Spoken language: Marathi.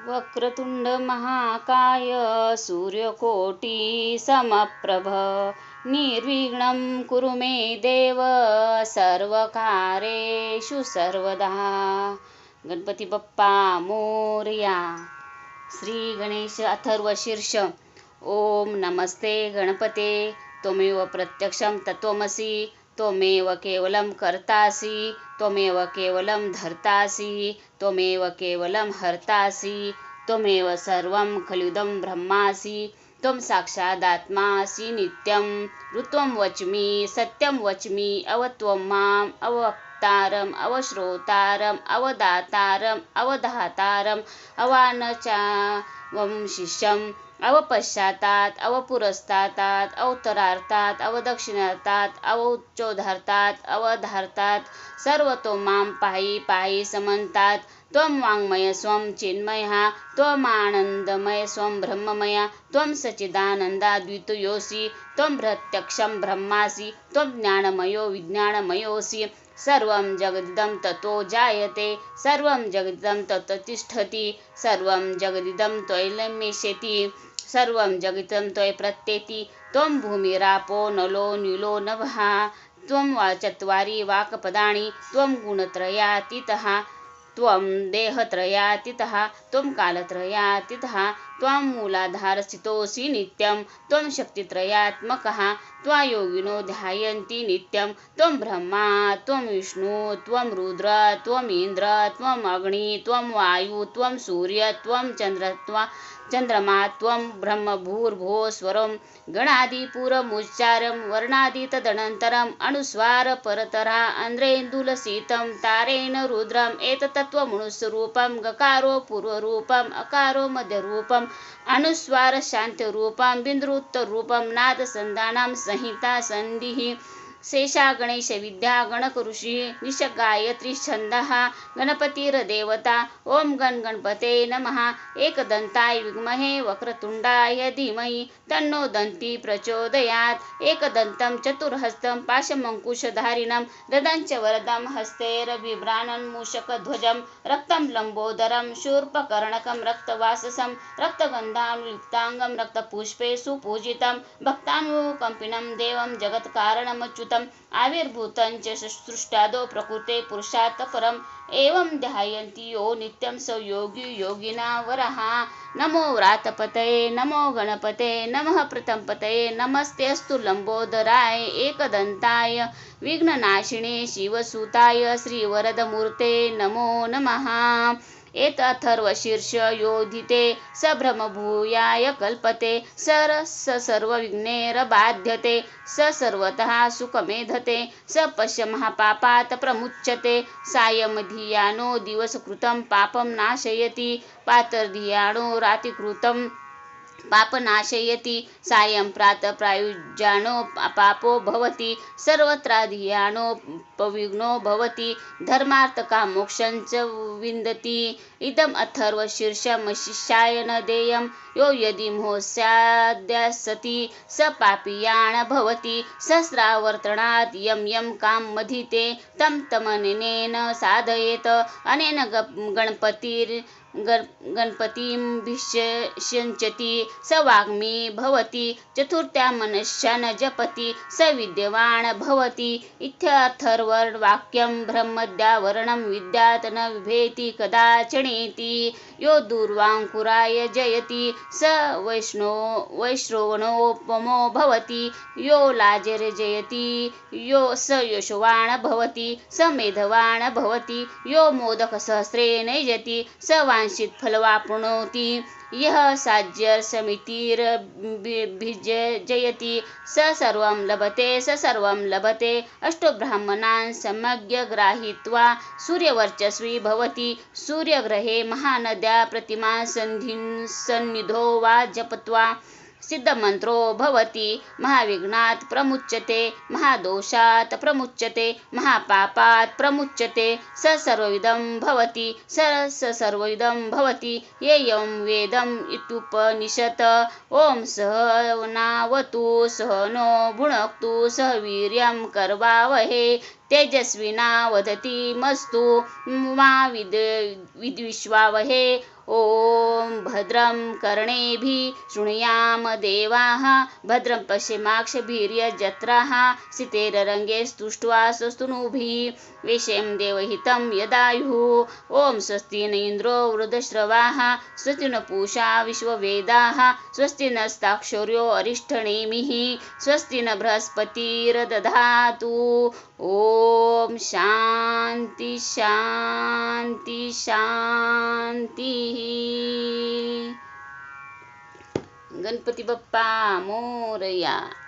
वक्रतुंड महाकाय सूर्यकोटी समप्रभ निर्विघ्नं कुरु मे देव सर्वकार्येषु सर्वदा. गणपती बाप्पा मोरया. श्री गणेश अथर्व शीर्ष. ओम नमस्ते गणपते. त्वमेव प्रत्यक्षं तत्त्वमसि. त्वमेव केवलं कर्तासि. त्वमेव केवलं धर्तासि. त्वमेव केवलं हर्तासि. त्वमेव सर्वं खलुदं ब्रह्मासि. त्वं साक्षादात्मासि नित्यं. ऋत्वं वच्मि सत्यं वच्मि. अवत्वं माम् अवक्तारम् अवश्रोतारम् अवदातारम् अवधातारम् अवानचावं शिष्यम् अवपश्चातात् अवपुरस्तात् अवोत्तरार्थात् अवदक्षिणार्थात् अवोच्चोधार्थात् अवधार्थात् सर्वतो मां पाहि पाहि समन्तात्. त्वं वाङ्मय स्वं चिन्मयः. त्वमानन्दमय स्वं ब्रह्ममय. त्वं सच्चिदानन्दाद्वितीयोऽसि. त्वं प्रत्यक्षं ब्रह्मासि. त्वं ज्ञानमयो विज्ञानमयोऽसि. सर्वं जगदिदं ततो जायते. सर्वं जगदिदं ततो तिष्ठति. सर्वं जगदिदं त्वयैलम्येष्यति. सर्वं जगदिदं त्वयि प्रत्येति. त्वं भूमिरापो नलो नीलो नभः. त्वं चत्वारि वाक्पदानि. त्वं गुणत्रयातीतः. त्वं देहत्रयातीतः. त्वं कालत्रयातीतः. त्वं मूलाधारस्थितोऽसि नित्यं. त्वं शक्तित्रयात्मकः. त्वा योगिनो ध्यायन्ति नित्यं. त्वं ब्रह्मा त्वं विष्णु त्वं रुद्र त्वं इन्द्र त्वं अग्नि त्वं वायु त्वं सूर्य त्वं चन्द्रमा त्वं ब्रह्म भूर्भुवः स्वरं गणादिपूर्वमुच्चारं वर्णादि तदनन्तरम् अनुस्वार परतरा अन्ध्रेन्दुलसितं तारेण रुद्रम् एतत्तत्त्वमनुस्वरूपं गकारो पूर्वरूपम् अकारो मध्यरूपम् अनुस्वार शान्तिरूपं बिन्दुत्तररूपं नादसन्धानं संहिता सन्धिः शेषा गणेश विद्या गणक ऋषि निशगायत्री छन्दः गणपतिर्देवता. ओम गण गणपते नमः. एकदन्ताय विद्महे वक्रतुण्डाय धीमहि तन्नो दन्ती प्रचोदयात्. एकदन्तं चतुर्हस्तं पाशमङ्कुशधारिणं गदञ्च वरदं हस्तैर्बिभ्राणं मूषकध्वजं रक्तं लम्बोदरं शूर्पकर्णकं रक्तवाससं रक्तगन्धानुलिप्ताङ्गं रक्तपुष्पे सुपूजितं भक्तानुकम्पिनं देवं जगत्कारणमच्युतं आविर्भूतं च सृष्टादो प्रकृते पुरुषात् परम् एवं ध्यायन्ति यो नित्यं स योगी योगिना वरः. नमो व्रातपतये नमो गणपते नमः प्रथमपतये नमस्तेऽस्तु लम्बोदराय एकदन्ताय विघ्ननाशिने शिवसुताय श्रीवरदमूर्ते नमो नमः. एतथर्वशीर्ष योधिते स ब्रह्मभूयाय कल्पते स सर्वविघ्नैर्बाध्यते स सर्वतः सुखमेधते स पश्य महापापात् प्रमुच्यते. सायं धियानो दिवसकृतं पापं नाशयति प्रातर्धियानो रात्रिकृतं पापनाशयति. सायं प्रातः प्रायुज्यानो पापो भवति सर्वत्राधियानो पविघ्नो भवति धर्मार्थकामोक्षं च विन्दति. इदम् अथर्वशीर्षमशिष्याय न देयं यो यदि मोहस्याद्यासति स पापीयान् भवति. सहस्रावर्तनात् यं यं काममधीते तं तमनेन साधयेत्. अनेन गणपतिं विष्यञ्चति स वाग्मी भवति. चतुर्थ्या मनश्चान् जपति स विद्यवान् भवति. इत्यथर्ववाक्यं ब्रह्मद्यावरणं विद्यात् न बिभेति कदाचनेति. यो दूर्वाङ्कुराय जयति स वैश्रवणोपमो भवति. यो लाजर्जयति यो स यशवान् भवति स मेधवान् भवति. यो मोदकसहस्रेण यजति स वाञ्छित फलवाप्नोति. यः साज्यसमितिर्भिजयति स सर्वं लभते स सर्वं लभते. अष्टो ब्राह्मणान् सम्यग् गृहीत्वा सूर्यवर्चस्वी भवति. सूर्यग्रहे महानद्या प्रतिमा सन्निधौ वा जपत्वा सिद्धमन्त्रो भवति. महाविघ्नात् प्रमुच्यते महादोषात् प्रमुच्यते महापापात् प्रमुच्यते. स सर्वविदं भवति स सर्वविदं भवति. येयं वेदम् इत्युपनिषत्. ॐ सहनावतु सह नो भुनक्तु सह वीर्यं करवावहै तेजस्विनावधीतमस्तु मा विद्विषावहै. ॐ भद्रं कर्णेभिः शृणुयाम देवाः भद्रं पश्येमाक्षभिर्यजत्राः स्थिरैरङ्गैः स्तुष्ट्वा स्वस्तनूभिः वेशेम देवहितं यदायुः ॐ स्वस्ति न इन्द्रो वृद्धश्रवाः स्वस्ति न पूषा विश्ववेदाः स्वस्ति नस्ताक्षर्यो अरिष्ठनेमिः स्वस्ति न बृहस्पतिर्दधातु ॐ शान्ति शान्ति शान्तिः। गणपती बाप्पा मोरया।